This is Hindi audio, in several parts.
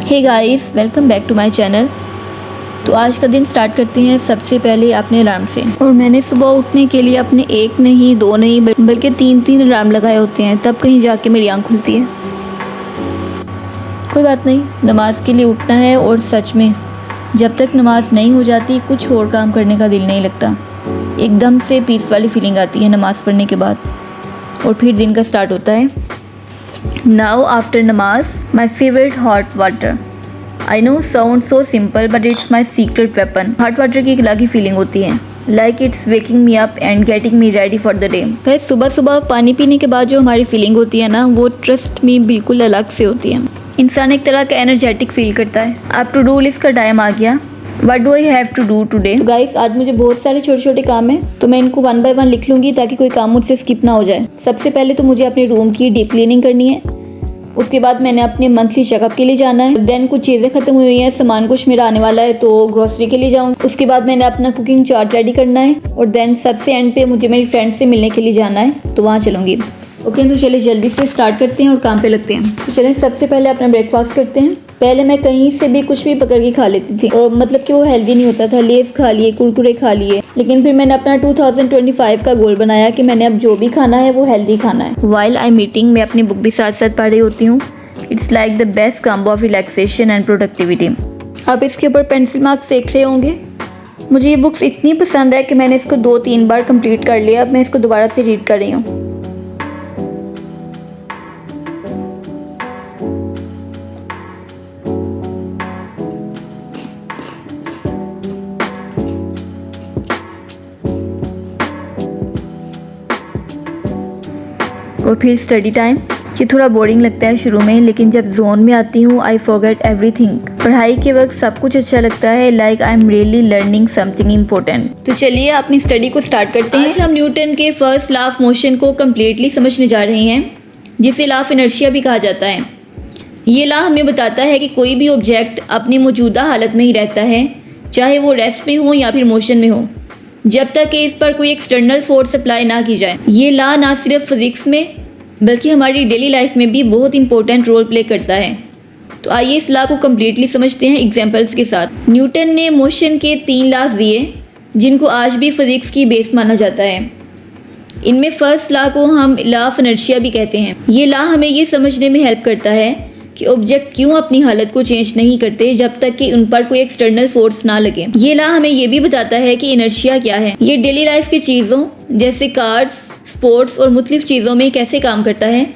Hey guys, welcome back to my channel. तो आज का दिन स्टार्ट करते हैं सबसे पहले अपने अलार्म से। और मैंने सुबह उठने के लिए अपने एक नहीं, दो नहीं, बल्कि तीन अलार्म लगाए होते हैं, तब कहीं जाके मेरी आँख खुलती है। कोई बात नहीं, नमाज के लिए उठना है। और सच में जब तक नमाज नहीं हो जाती कुछ और काम करने का दिल नहीं लगता। एकदम से पीस वाली फीलिंग आती है नमाज़ पढ़ने के बाद, और फिर दिन का स्टार्ट होता है। Now after namaz, my favorite hot water. I know sounds so simple but it's my secret weapon. Hot water की एक अलग ही फीलिंग होती है, like it's waking me up and getting me ready for the day. Guys, सुबह सुबह पानी पीने के बाद जो हमारी फीलिंग होती है ना, वो ट्रस्ट में बिल्कुल अलग से होती है। इंसान एक तरह का एनर्जेटिक फील करता है। अब टू डू लिस्ट का टाइम आ गया। What do I have to do today? Guys, आज मुझे बहुत सारे छोटे छोटे काम हैं, तो मैं इनको 1 बाय 1 लिख लूँगी ताकि कोई काम मुझसे स्किप ना हो जाए। सबसे पहले तो मुझे अपने रूम की डीप क्लीनिंग करनी है। उसके बाद मैंने अपने मंथली चेकअप के लिए जाना है। देन कुछ चीज़ें ख़त्म हुई हैं, सामान कुछ मेरा आने वाला है, तो ग्रोसरी के लिए जाऊँगी। उसके बाद मैंने अपना कुकिंग चार्ट रेडी करना है। और देन सबसे एंड पे मुझे मेरी फ्रेंड से मिलने के लिए जाना है, तो वहाँ चलूँगी। ओके, तो चलिए जल्दी से स्टार्ट करते हैं और काम पे लगते हैं। तो चलिए सबसे पहले अपना ब्रेकफास्ट करते हैं। पहले मैं कहीं से भी कुछ भी पकड़ के खा लेती थी, और मतलब कि वो हेल्दी नहीं होता था। लेस खा लिए, कुरकुरे खा लिए, लेकिन फिर मैंने अपना 2025 का गोल बनाया कि मैंने अब जो भी खाना है वो हेल्दी खाना है। वाइल आई मीटिंग, मैं अपनी बुक भी साथ साथ पढ़ रही होती हूँ। It's like the best combo of relaxation and productivity. आप इसके ऊपर पेंसिल मार्क्स देख रहे होंगे। मुझे ये बुक्स इतनी पसंद है कि मैंने इसको 2-3 बार कंप्लीट कर लिया। अब मैं इसको दोबारा से रीड कर रही हूँ। और फिर स्टडी टाइम। ये थोड़ा बोरिंग लगता है शुरू में, लेकिन जब जोन में आती हूँ आई फॉरगेट एवरीथिंग। पढ़ाई के वक्त सब कुछ अच्छा लगता है, like I am really learning something important. तो चलिए अपनी स्टडी को स्टार्ट करते हैं। आज हम न्यूटन के फर्स्ट लॉ ऑफ मोशन को कम्प्लीटली समझने जा रहे हैं, जिसे लॉ ऑफ इनर्शिया भी कहा जाता है। ये लॉ हमें बताता है कि कोई भी ऑब्जेक्ट अपनी मौजूदा हालत में ही रहता है, चाहे वो रेस्ट में हो या फिर मोशन में हो, जब तक कि इस पर कोई एक्सटर्नल फोर्स अप्लाई ना की जाए। ये लॉ ना सिर्फ फिजिक्स में बल्कि हमारी डेली लाइफ में भी बहुत इंपॉर्टेंट रोल प्ले करता है। तो आइए इस लॉ को कम्प्लीटली समझते हैं एग्जांपल्स के साथ। न्यूटन ने मोशन के 3 लॉज दिए, जिनको आज भी फिजिक्स की बेस माना जाता है। इनमें फर्स्ट लॉ को हम लॉ ऑफ इनर्शिया भी कहते हैं। ये लॉ हमें ये समझने में हेल्प करता है कि ऑब्जेक्ट क्यों अपनी हालत को चेंज नहीं करते जब तक कि उन पर कोई एक्सटर्नल फोर्स ना लगे। ये लॉ हमें ये भी बताता है कि इनर्शिया क्या है। ये डेली लाइफ की चीज़ों जैसे कार्स, स्पोर्ट्स और मुख्तलिफ चीज़ों में कैसे काम करता है।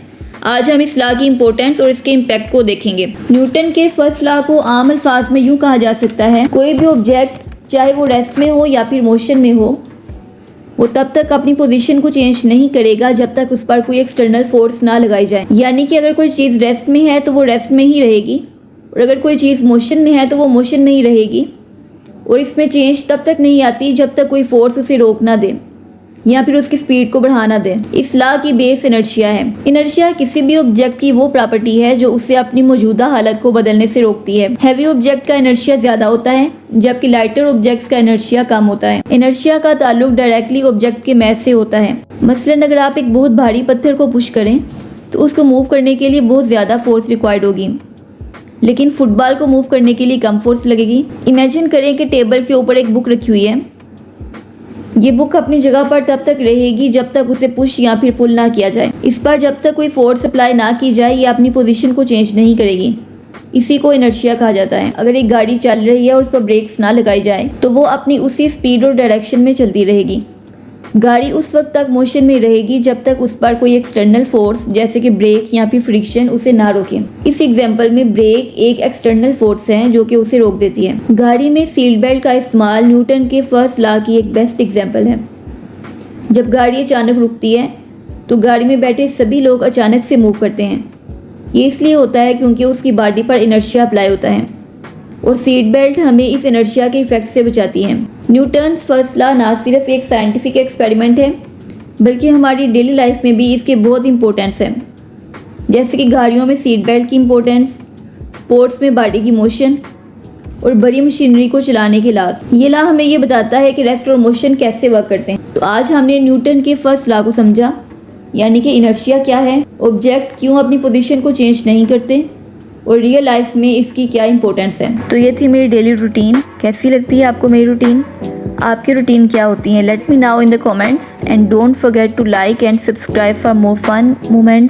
आज हम इस लॉ की इंपॉर्टेंस और इसके इम्पैक्ट को देखेंगे। न्यूटन के फर्स्ट लॉ को आम अल्फाज में यूँ कहा जा सकता है, कोई भी ऑब्जेक्ट चाहे वो रेस्ट में हो या फिर मोशन में हो, वो तब तक अपनी पोजीशन को चेंज नहीं करेगा जब तक उस पर कोई एक्सटर्नल फोर्स ना लगाई जाए। यानी कि अगर कोई चीज़ रेस्ट में है तो वो रेस्ट में ही रहेगी, और अगर कोई चीज़ मोशन में है तो वो मोशन में ही रहेगी। और इसमें चेंज तब तक नहीं आती जब तक कोई फोर्स उसे रोक ना दे या फिर उसकी स्पीड को बढ़ाना दे। इस लॉ की बेस इनर्शिया है। इनर्शिया किसी भी ऑब्जेक्ट की वो प्रॉपर्टी है जो उसे अपनी मौजूदा हालत को बदलने से रोकती है। हैवी ऑब्जेक्ट का इनर्शिया ज़्यादा होता है, जबकि लाइटर ऑब्जेक्ट्स का इनर्शिया कम होता है। इनर्शिया का ताल्लुक डायरेक्टली ऑब्जेक्ट के मास से होता है। मसलन अगर आप एक बहुत भारी पत्थर को पुश करें तो उसको मूव करने के लिए बहुत ज़्यादा फोर्स रिक्वायर्ड होगी, लेकिन फुटबॉल को मूव करने के लिए कम फोर्स लगेगी। इमेजिन करें कि टेबल के ऊपर एक बुक रखी हुई है। ये बुक अपनी जगह पर तब तक रहेगी जब तक उसे पुश या फिर पुल ना किया जाए। इस पर जब तक कोई फोर्स अप्लाई ना की जाए ये अपनी पोजीशन को चेंज नहीं करेगी। इसी को इनर्शिया कहा जाता है। अगर एक गाड़ी चल रही है और उस पर ब्रेक्स ना लगाई जाए तो वो अपनी उसी स्पीड और डायरेक्शन में चलती रहेगी। गाड़ी उस वक्त तक मोशन में रहेगी जब तक उस पर कोई एक्सटर्नल फोर्स जैसे कि ब्रेक या फिर फ्रिक्शन उसे ना रोके। इस एग्जांपल में ब्रेक एक एक्सटर्नल फोर्स है जो कि उसे रोक देती है। गाड़ी में सीट बेल्ट का इस्तेमाल न्यूटन के फर्स्ट लॉ की एक बेस्ट एग्जांपल है। जब गाड़ी अचानक रुकती है तो गाड़ी में बैठे सभी लोग अचानक से मूव करते हैं। ये इसलिए होता है क्योंकि उसकी बॉडी पर इनर्शिया अप्लाई होता है, और सीट बेल्ट हमें इस इनर्शिया के इफेक्ट से बचाती है। न्यूटन फर्स्ट लॉ ना सिर्फ एक साइंटिफिक एक्सपेरिमेंट है बल्कि हमारी डेली लाइफ में भी इसके बहुत इंपॉर्टेंस है, जैसे कि गाड़ियों में सीट बेल्ट की इंपॉर्टेंस, स्पोर्ट्स में बॉडी की मोशन और बड़ी मशीनरी को चलाने के लाभ। ये लॉ हमें ये बताता है कि रेस्ट और मोशन कैसे वर्क करते हैं। तो आज हमने न्यूटन के फर्स्ट लॉ को समझा, यानी कि इनर्शिया क्या है, ऑब्जेक्ट क्यों अपनी पोजीशन को चेंज नहीं करते और रियल लाइफ में इसकी क्या इंपॉर्टेंस है। तो ये थी मेरी डेली रूटीन। कैसी लगती है आपको मेरी रूटीन? आपकी रूटीन क्या होती है? Let me know in the comments and don't forget to like and subscribe for more fun moments.